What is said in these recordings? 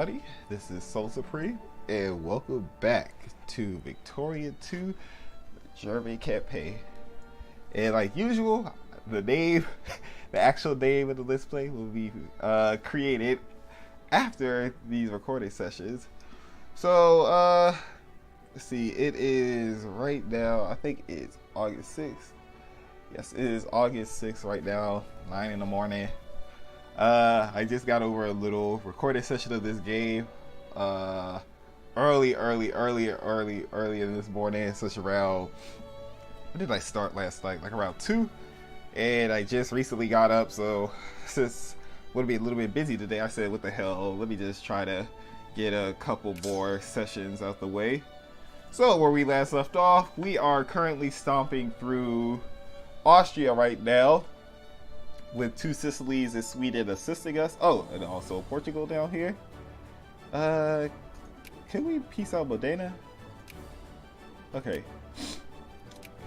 everybody. This is SoloSupreme, and welcome back to Victoria 2 German campaign. And like usual, the name, the actual name of the Let's Play will be created after these recording sessions. So, let's see, it is right now, I think it's August 6th. Yes, it is August 6th right now, 9 in the morning. I just got over a little recording session of this game early in this morning, such around, when did I start last night? Like around 2, and I just recently got up, so since I'm going to be a little bit busy today, I said, what the hell, let me just try to get a couple more sessions out the way. So where we last left off, we are currently stomping through Austria right now, with 2 Sicilies and Sweden assisting us. Oh, and also Portugal down here. Can we peace out Modena? Okay.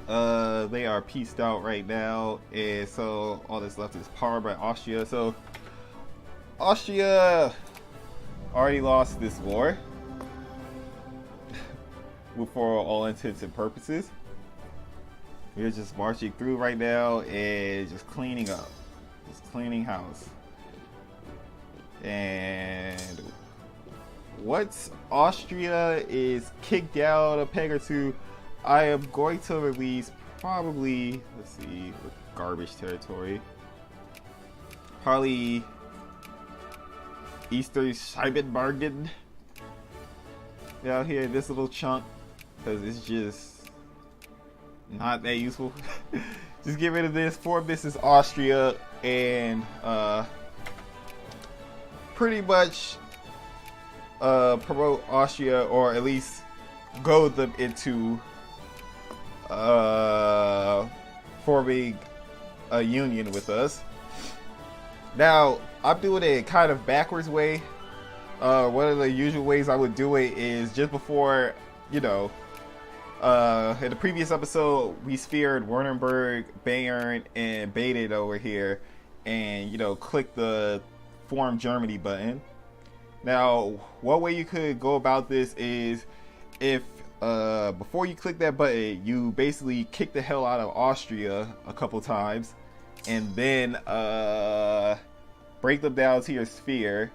They are pieced out right now, and so all that's left is powered by Austria. So Austria already lost this war, for all intents and purposes. We're just marching through right now and just cleaning up. Cleaning house. And once Austria is kicked down a peg or two, I am going to release probably, let's see, garbage territory, probably Eastern Scheibenbargen down here in this little chunk, because it's just not that useful. Just get rid of this. Form this is Austria, and pretty much promote Austria, or at least goad them into forming a union with us. Now, I'm doing it kind of backwards way. One of the usual ways I would do it is just before, you know, in the previous episode, we speared Wernenberg, Bayern, and Baden over here, and, you know, click the Form Germany button. Now, one way you could go about this is if, before you click that button, you basically kick the hell out of Austria a couple times, and then, break them down to your sphere,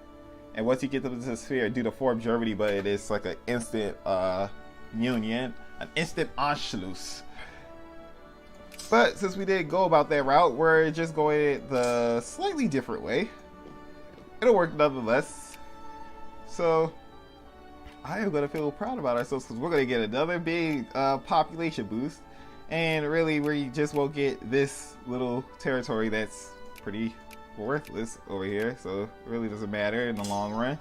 and once you get them to the sphere, do the Form Germany button. It's like an instant, union. An instant Anschluss. But since we didn't go about that route, we're just going the slightly different way. It'll work nonetheless. So I am going to feel proud about ourselves, because we're going to get another big population boost. And really, we just won't get this little territory that's pretty worthless over here. So it really doesn't matter in the long run.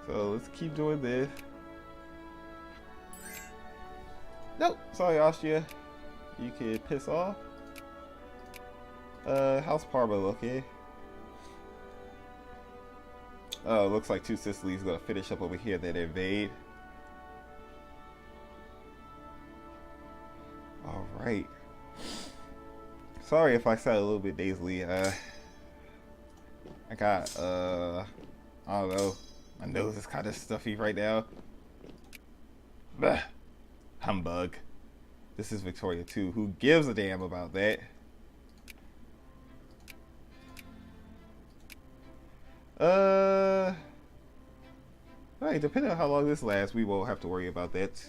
So let's keep doing this. Nope, sorry Austria, you can piss off. How's Parma looking? Oh, looks like 2 Sicilies gonna finish up over here, then invade. Alright. Sorry if I sound a little bit nasally. I got, I don't know, my nose is kind of stuffy right now. Bah. Humbug. This is Victoria 2. Who gives a damn about that? Alright, depending on how long this lasts, we won't have to worry about that.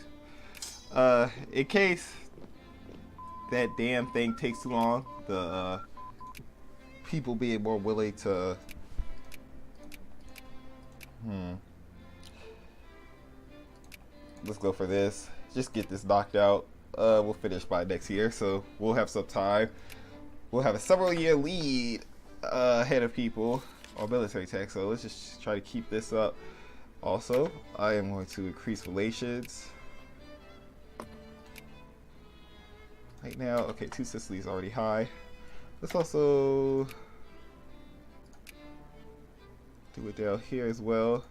In case that damn thing takes too long, the people being more willing to let's go for this. Just get this knocked out. We'll finish by next year, so we'll have some time. We'll have a several-year lead ahead of people on military tech, so let's just try to keep this up. Also, I am going to increase relations. Right now, okay, 2 Sicily is already high. Let's also do it down here as well.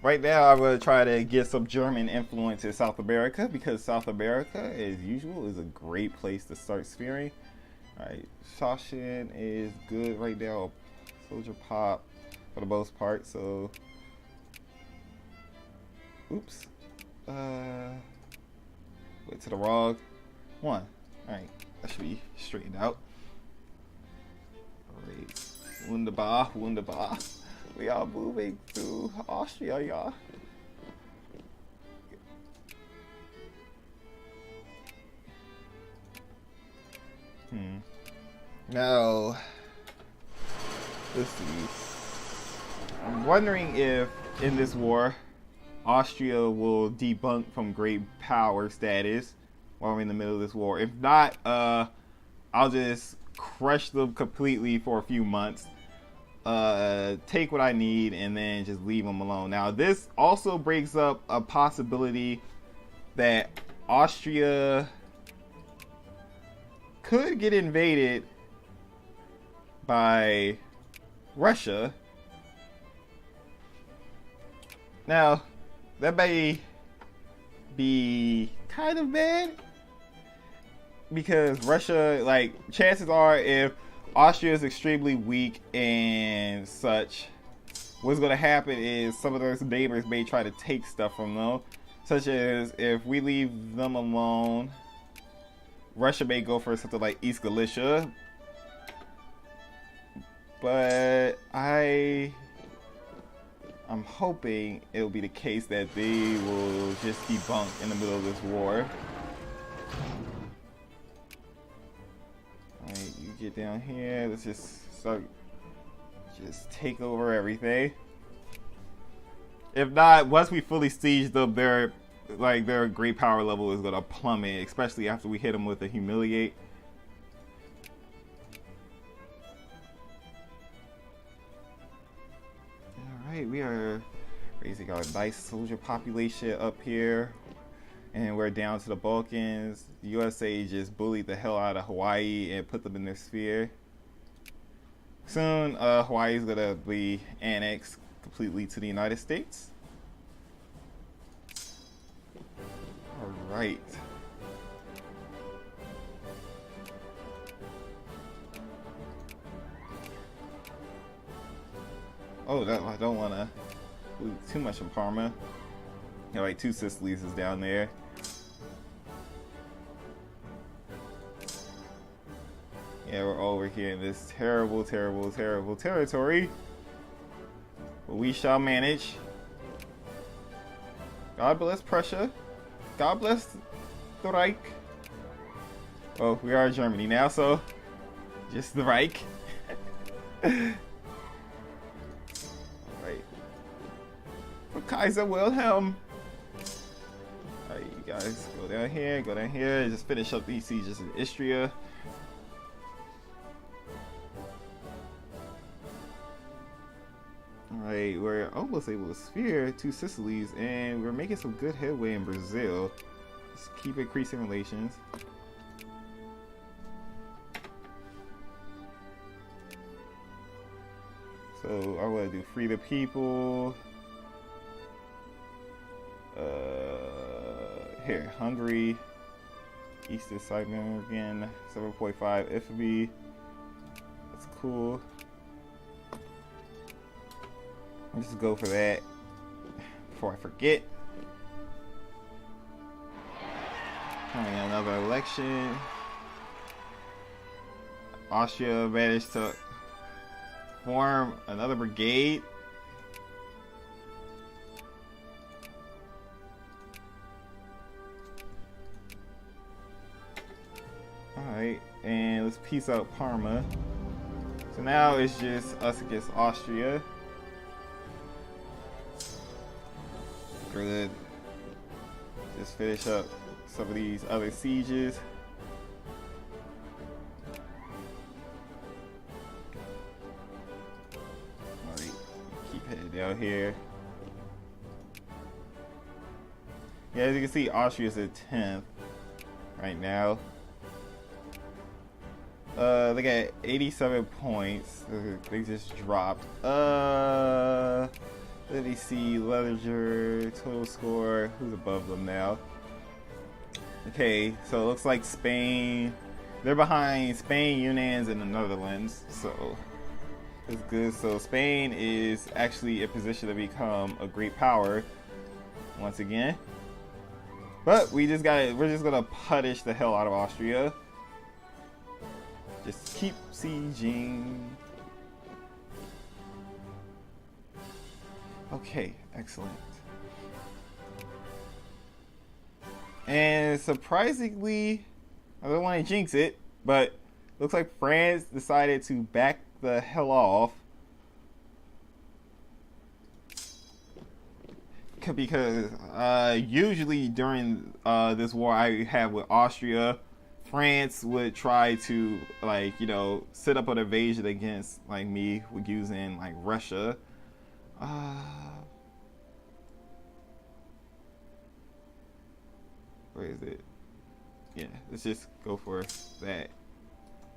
Right now, I'm going to try to get some German influence in South America, because South America, as usual, is a great place to start spearing. Alright, Sachsen is good right now. soldier pop for the most part. So, oops. Went to the wrong one. All right, that should be straightened out. All right, wunderbar, wunderbar. We are moving through Austria, y'all. Now, let's see. I'm wondering if in this war, Austria will debunk from great power status while we're in the middle of this war. If not, I'll just crush them completely for a few months, take what I need, and then just leave them alone. Now, this also brings up a possibility that Austria could get invaded by Russia. Now, that may be kind of bad because Russia, like, chances are if Austria is extremely weak and such, what's going to happen is some of those neighbors may try to take stuff from them, such as if we leave them alone, Russia may go for something like East Galicia. But I'm hoping it'll be the case that they will just debunk in the middle of this war. Alright, you get down here. Let's just start, just take over everything. If not, once we fully siege them, their great power level is gonna plummet, especially after we hit them with a humiliate. Alright, we are raising our nice soldier population up here, and we're down to the Balkans. The USA just bullied the hell out of Hawaii and put them in their sphere. Soon, Hawaii is gonna be annexed completely to the United States. Alright. Oh, I don't want to lose too much in Parma. Yeah, like 2 Sicilies is down there. Yeah, we're over here in this terrible, terrible, terrible territory. But we shall manage. God bless Prussia. God bless the Reich. Well, we are Germany now, so just the Reich. Alright. For Kaiser Wilhelm. Alright, you guys go down here, just finish up these sieges in Istria. Alright, we're almost able to sphere 2 Sicilies, and we're making some good headway in Brazil. Let's keep increasing relations. So I want to do free the people. Here, Hungary, Eastern Cyber again, 7.5 Italy. That's cool. Let's just go for that before I forget. Having another election. Austria managed to form another brigade. Alright, and let's peace out Parma. So now it's just us against Austria. Good. Just finish up some of these other sieges. Alright, keep heading down here. Yeah, as you can see, Austria's at 10th right now. They got 87 points. They just dropped. Let me see, Ledger, total score, who's above them now? Okay, so it looks like Spain, they're behind Spain, Yunnan, and the Netherlands, so That's good. So Spain is actually in position to become a great power once again. But we're just gonna punish the hell out of Austria. Just keep sieging. Okay, excellent. And surprisingly, I don't want to jinx it, but looks like France decided to back the hell off. Because usually during this war I have with Austria, France would try to, like, you know, set up an invasion against, like, me with using, like, Russia. Where is it? Yeah, let's just go for that.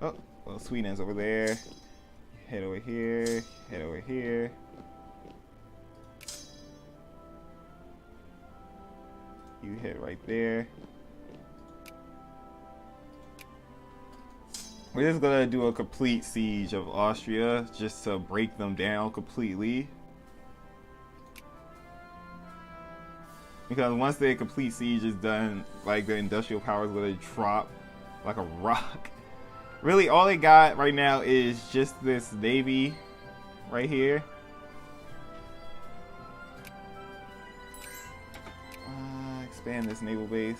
Oh, well, Sweden's over there. Head over here. Head over here. You head right there. We're just gonna do a complete siege of Austria just to break them down completely. Because once the complete siege is done, like, the industrial power is gonna drop like a rock. Really, all they got right now is just this navy right here. Expand this naval base.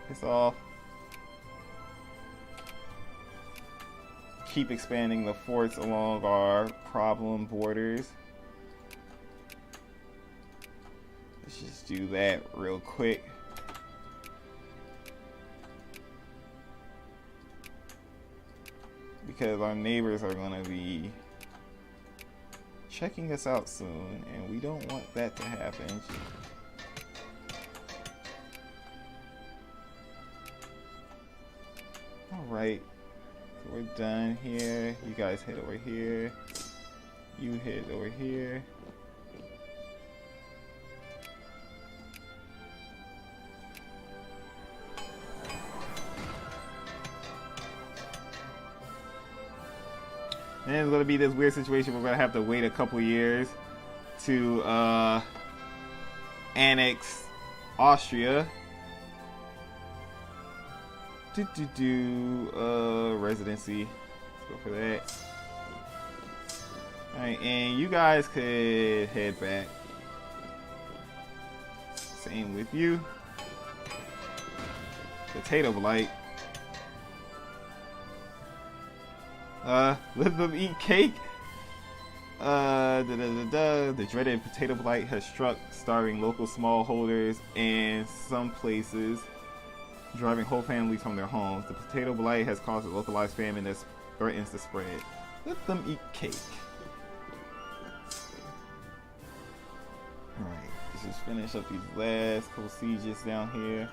Piss off. Keep expanding the forts along our problem borders. Let's just do that real quick. Because our neighbors are going to be checking us out soon, and we don't want that to happen. Alright, so we're done here. You guys head over here. You head over here. And it's going to be this weird situation. We're going to have to wait a couple years to annex Austria. Residency. Let's go for that. Alright, and you guys could head back. Same with you. Potato blight. Let them eat cake. The dreaded potato blight has struck, starving local smallholders and some places, driving whole families from their homes. The potato blight has caused a localized famine that threatens to spread. Let them eat cake. Alright, let's just finish up these last couple sieges down here.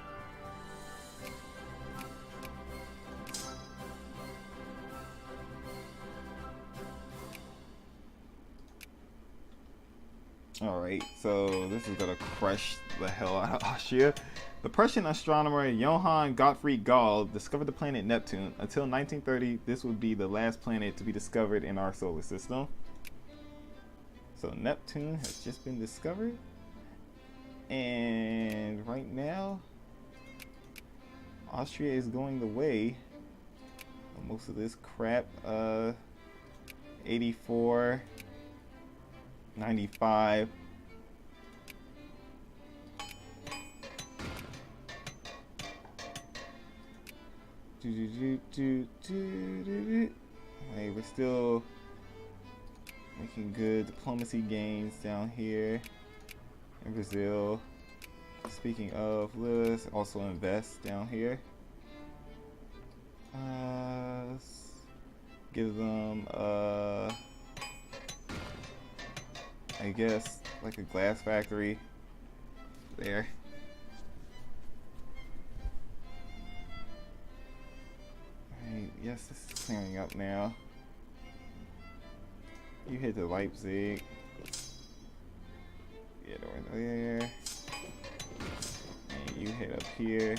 Alright, so this is gonna crush the hell out of Austria. The Prussian astronomer Johann Gottfried Galle discovered the planet Neptune. Until 1930, this would be the last planet to be discovered in our solar system. So Neptune has just been discovered. And right now, Austria is going the way of most of this crap. 84, 95. Hey, we're still making good diplomacy gains down here in Brazil. Speaking of, let's also invest down here. Let's give them I guess like a glass factory there. Alright, yes, this is clearing up now. You hit the Leipzig. Get over there. And you hit up here.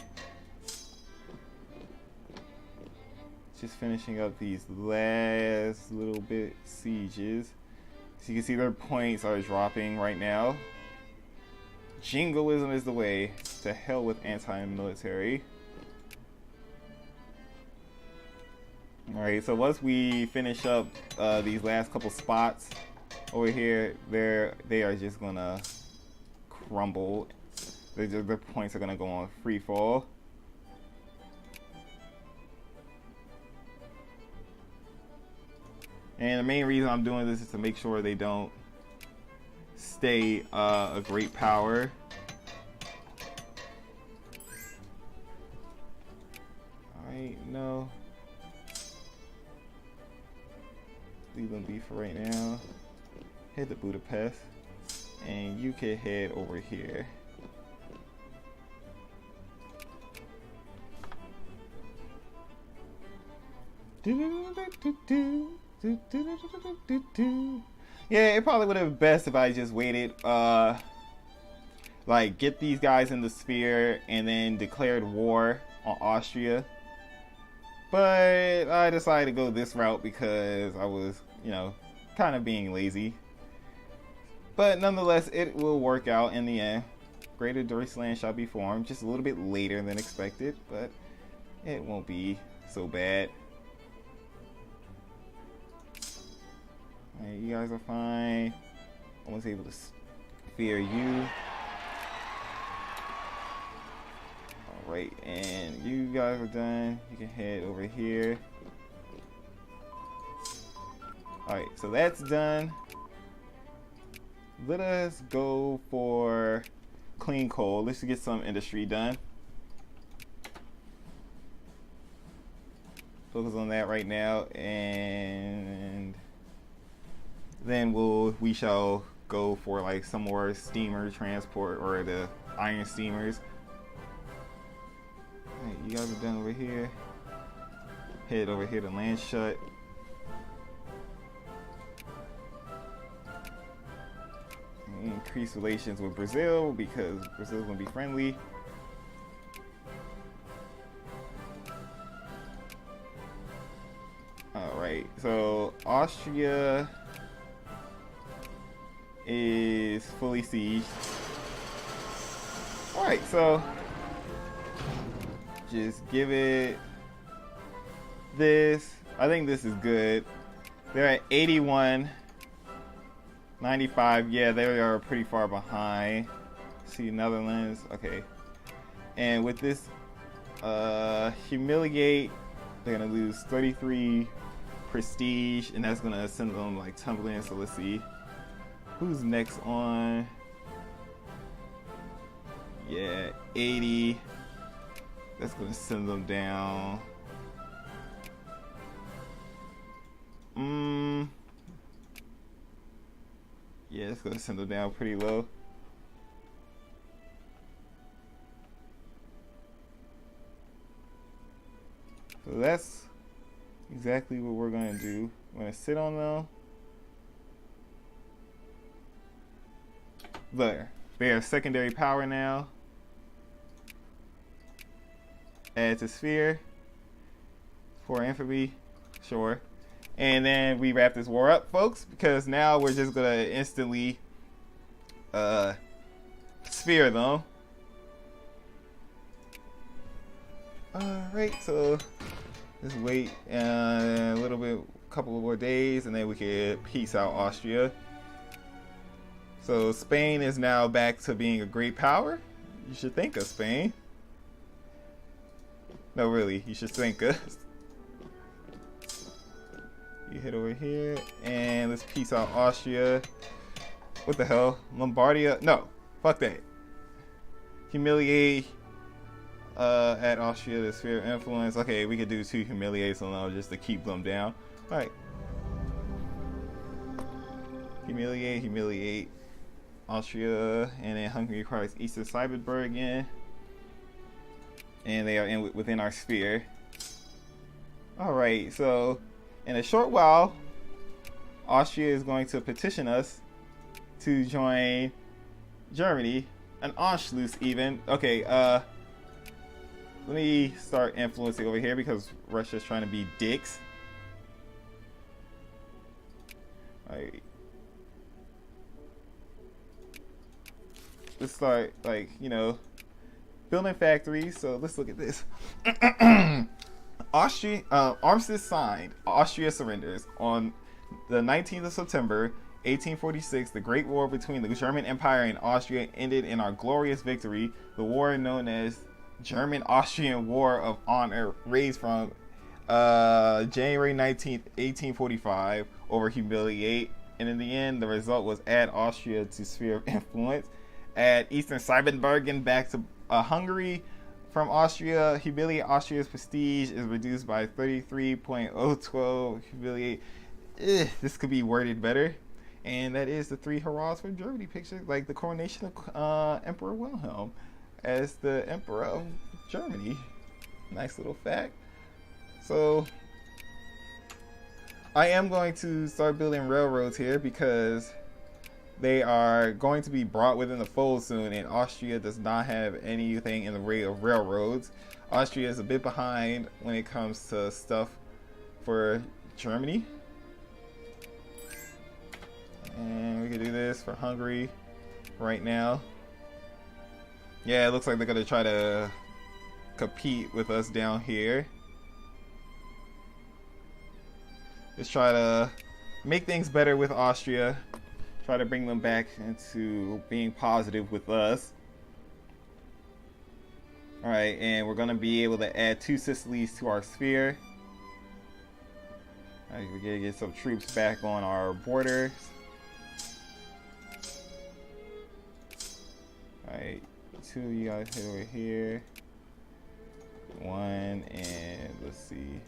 Just finishing up these last little bit sieges. So you can see their points are dropping right now. Jingoism is the way. To hell with anti-military. Alright, so once we finish up these last couple spots over here, they are just gonna crumble. Their points are gonna go on free fall. And the main reason I'm doing this is to make sure they don't stay a great power. Alright, no. Leave them be for right now. Head to Budapest. And you can head over here. Yeah, it probably would have been best if I just waited, like get these guys in the sphere and then declared war on Austria. But I decided to go this route because I was, you know, kind of being lazy. But nonetheless, it will work out in the end. Greater Deutschland shall be formed, just a little bit later than expected, but it won't be so bad. Alright, you guys are fine. I was able to sphere you. Alright, and you guys are done. You can head over here. Alright, so that's done. Let us go for clean coal. Let's get some industry done. Focus on that right now, and then we shall go for like some more steamer transport, or the iron steamers. Alright, you guys are done over here. Head over here to Landshut. Increase relations with Brazil because Brazil's gonna be friendly. Alright, so Austria is fully sieged. Alright, so just give it this. I think this is good. They're at 81. 95, yeah, they are pretty far behind. See, Netherlands, okay. And with this humiliate, they're gonna lose 33 prestige, and that's gonna send them like tumbling. So let's see who's next on. Yeah, 80. That's gonna send them down. Yeah, it's gonna send them down pretty low. So that's exactly what we're gonna do. We're gonna sit on them. There. They are secondary power now. Add to sphere. For infamy. Sure. And then we wrap this war up, folks, because now we're just gonna instantly sphere them. Alright, so just wait a little bit, a couple of more days, and then we can peace out Austria. So Spain is now back to being a great power. You should thank us, Spain. No, really, you should thank us. You hit over here, and let's peace out Austria. What the hell? Lombardia? No, fuck that. Humiliate at Austria, the sphere of influence. Okay, we could do 2 humiliates alone just to keep them down. Alright. Humiliate. Austria, and then Hungary requires Eastern Siebenbergen. And they are within our sphere. Alright, so in a short while, Austria is going to petition us to join Germany, an Anschluss even. Okay, let me start influencing over here because Russia's trying to be dicks. Like, let's start, like, you know, building factories. So let's look at this. Austria, armistice signed. Austria surrenders on the 19th of September, 1846. The Great War between the German Empire and Austria ended in our glorious victory. The war, known as German-Austrian War of Honor, raised from January 19th, 1845, over humiliate, and in the end, the result was add Austria to sphere of influence, add Eastern Siebenbürgen back to Hungary. From Austria, humiliate Austria's prestige is reduced by 33.012. Humiliate. This could be worded better. And that is the 3 hurrahs for Germany picture, like the coronation of Emperor Wilhelm as the Emperor of Germany. Nice little fact. So I am going to start building railroads here because they are going to be brought within the fold soon, and Austria does not have anything in the way of railroads. Austria is a bit behind when it comes to stuff for Germany. And we can do this for Hungary right now. Yeah, it looks like they're going to try to compete with us down here. Let's try to make things better with Austria. Try to bring them back into being positive with us. Alright, and we're going to be able to add 2 Sicilies to our sphere. Alright, we're going to get some troops back on our borders. Alright, 2 you guys hit over here. 1, and let's see.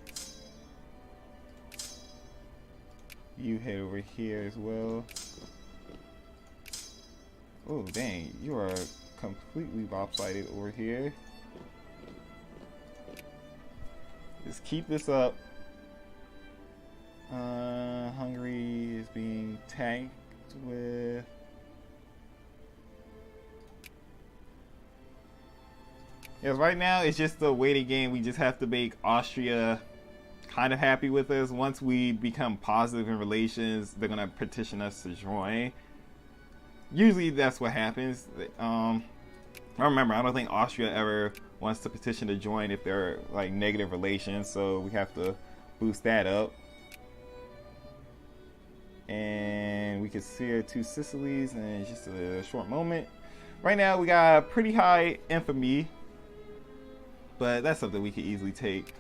You head over here as well. Oh, dang, you are completely lopsided over here. Just keep this up. Hungary is being tanked with... Yes, right now it's just the waiting game. We just have to make Austria kind of happy with us. Once we become positive in relations, they're gonna petition us to join. Usually that's what happens. I remember, I don't think Austria ever wants to petition to join if they're like negative relations, so we have to boost that up. And we can sear 2 Sicilies in just a short moment. Right now we got pretty high infamy, but that's something we can easily take.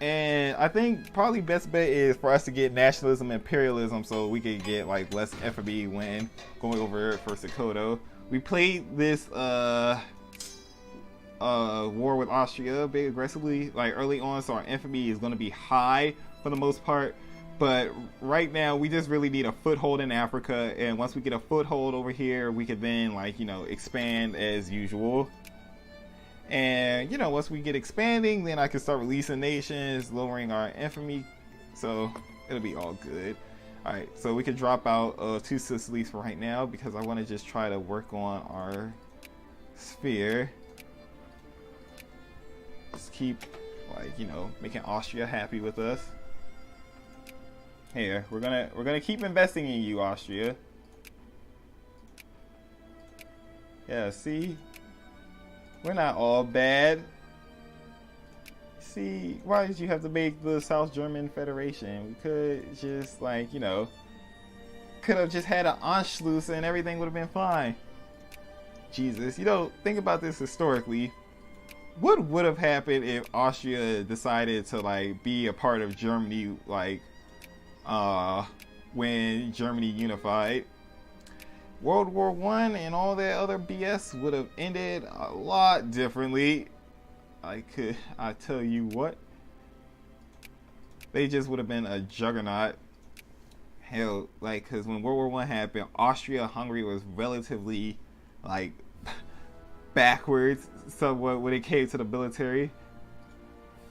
And I think probably best bet is for us to get nationalism, imperialism, so we can get like less infamy when going over for Sokoto. We played this war with Austria big aggressively like early on, so our infamy is going to be high for the most part. But right now we just really need a foothold in Africa, and once we get a foothold over here, we could then, like, you know, expand as usual. And, you know, once we get expanding, then I can start releasing nations, lowering our infamy, so it'll be all good. Alright, so we could drop out 2 Sicilies for right now because I want to just try to work on our sphere. Just keep, like, you know, making Austria happy with us. Here, we're gonna keep investing in you, Austria. Yeah, see? We're not all bad. See, why did you have to make the South German Federation? We could just, like, you know, could have just had an Anschluss and everything would have been fine. Jesus, you know, think about this historically. What would have happened if Austria decided to, like, be a part of Germany, like, when Germany unified? World War I and all that other BS would have ended a lot differently. I tell you what, they just would have been a juggernaut. Hell, like, because when World War I happened, Austria-Hungary was relatively, like, backwards somewhat when it came to the military.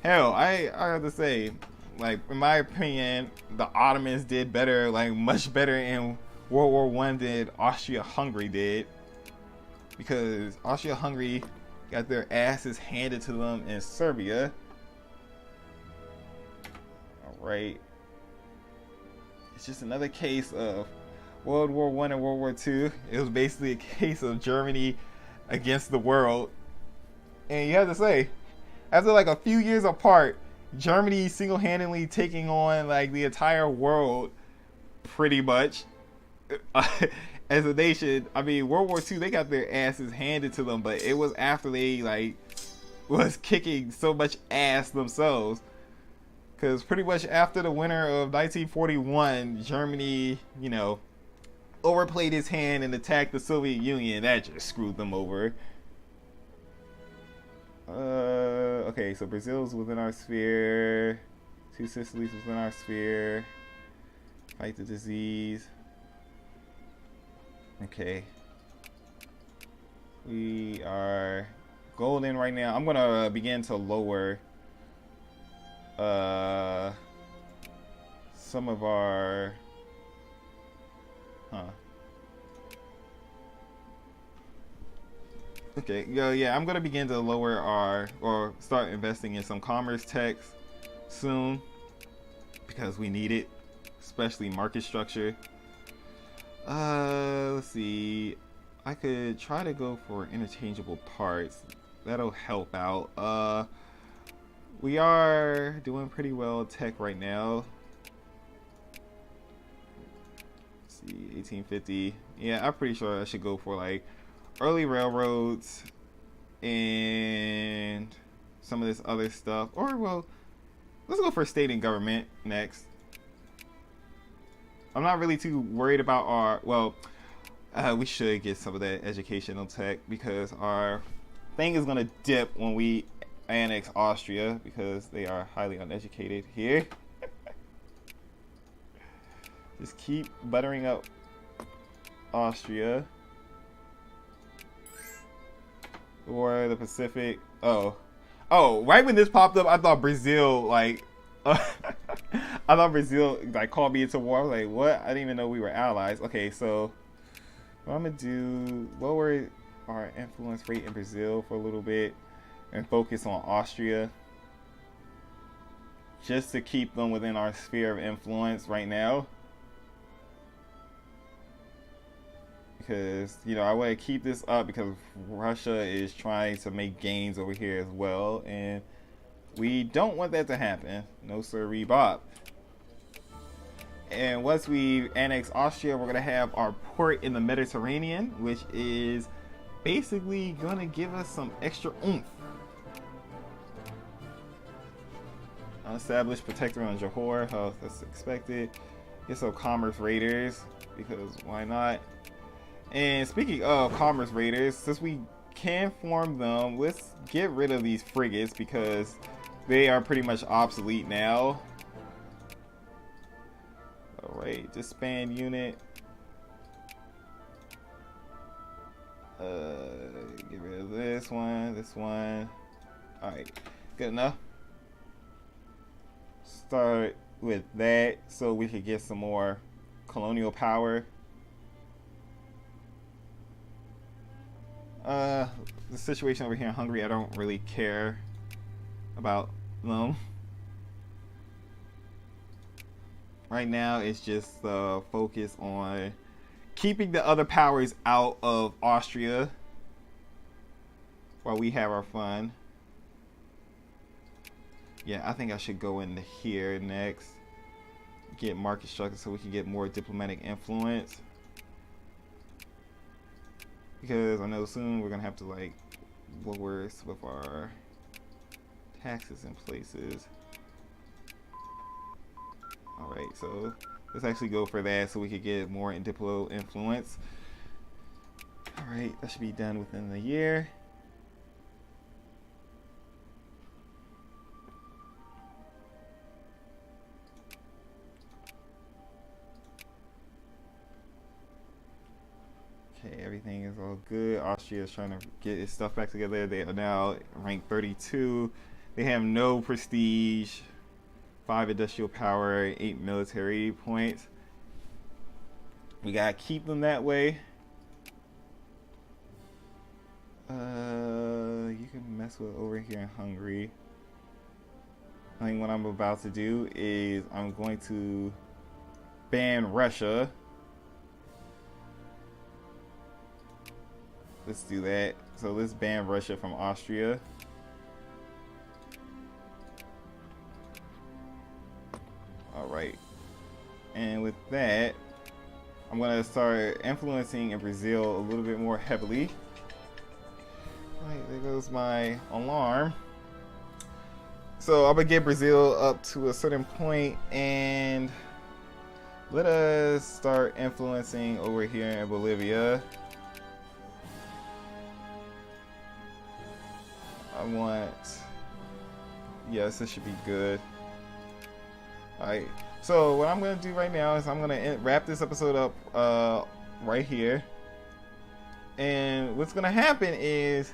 Hell, I have to say, like, in my opinion, the Ottomans did better, like, much better in World War I than Austria-Hungary did, because Austria-Hungary got their asses handed to them in Serbia. Alright. It's just another case of World War I and World War II. It was basically a case of Germany against the world. And you have to say, after like a few years apart, Germany single-handedly taking on like the entire world pretty much. As a nation, I mean, World War II, they got their asses handed to them, but it was after they like was kicking so much ass themselves. Because pretty much after the winter of 1941, Germany, you know, overplayed his hand and attacked the Soviet Union. That just screwed them over. Okay, so Brazil's within our sphere. Two Sicilies within our sphere. Fight the disease. Okay. We are golden right now. I'm gonna begin to lower some of our okay, yeah, I'm gonna begin to lower our, or start investing in some commerce techs soon, because we need it, especially market structure. Let's see, I could try to go for interchangeable parts. That'll help out. We are doing pretty well tech right now. Let's see, 1850. Yeah, I'm pretty sure I should go for like early railroads and some of this other stuff. Or, well, let's go for state and government next. I'm not really too worried about our, well, we should get some of that educational tech, because our thing is going to dip when we annex Austria, because they are highly uneducated here. Just keep buttering up Austria. Or the Pacific. Oh, right when this popped up, I thought Brazil, like, I thought Brazil, like, called me into war. I was like, what? I didn't even know we were allies. Okay, so what I'm gonna do, lower our influence rate in Brazil for a little bit and focus on Austria, just to keep them within our sphere of influence right now. Because, you know, I want to keep this up because Russia is trying to make gains over here as well, and we don't want that to happen. No sirree, Bob. And once we annex Austria, we're going to have our port in the Mediterranean, which is basically going to give us some extra oomph. Established protector on Johor. Oh, that's expected. Get some commerce raiders, because why not? And speaking of commerce raiders, since we can form them, let's get rid of these frigates, because they are pretty much obsolete now. Alright, disband unit. Get rid of this one. Alright, good enough. Start with that so we could get some more colonial power. The situation over here in Hungary, I don't really care about them. Right now, it's just focus on keeping the other powers out of Austria while we have our fun. Yeah, I think I should go into here next. Get market structure so we can get more diplomatic influence. Because I know soon we're gonna have to like lower some of our taxes in places. Alright, so let's actually go for that so we could get more in diplo influence. Alright, that should be done within the year. Okay, everything is all good. Austria is trying to get its stuff back together. They are now ranked 32. They have no prestige, 5 industrial power, 8 military points. We gotta keep them that way. You mess with over here in Hungary. I think what I'm about to do is I'm going to ban Russia. Let's do that. So let's ban Russia from Austria. All right. And with that, I'm gonna start influencing in Brazil a little bit more heavily. All right, there goes my alarm. So I'm gonna get Brazil up to a certain point and let us start influencing over here in Bolivia. Yes, this should be good. Alright, so what I'm going to do right now is I'm going to wrap this episode up right here. And what's going to happen is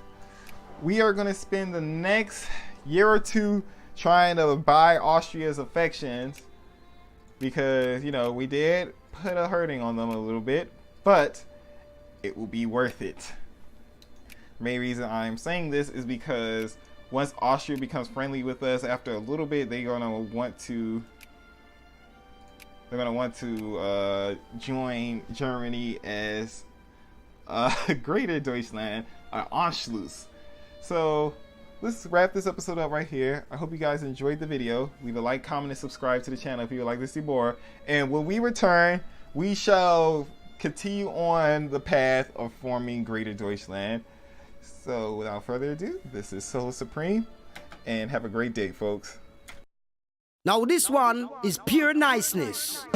we are going to spend the next year or two trying to buy Austria's affections. Because, you know, we did put a hurting on them a little bit. But it will be worth it. The main reason I'm saying this is because once Austria becomes friendly with us, after a little bit, they're gonna want to join Germany as Greater Deutschland, Anschluss. So let's wrap this episode up right here. I hope you guys enjoyed the video. Leave a like, comment, and subscribe to the channel if you would like to see more. And when we return, we shall continue on the path of forming Greater Deutschland. So without further ado, this is SoloSupreme, and have a great day, folks. Now this one is pure niceness.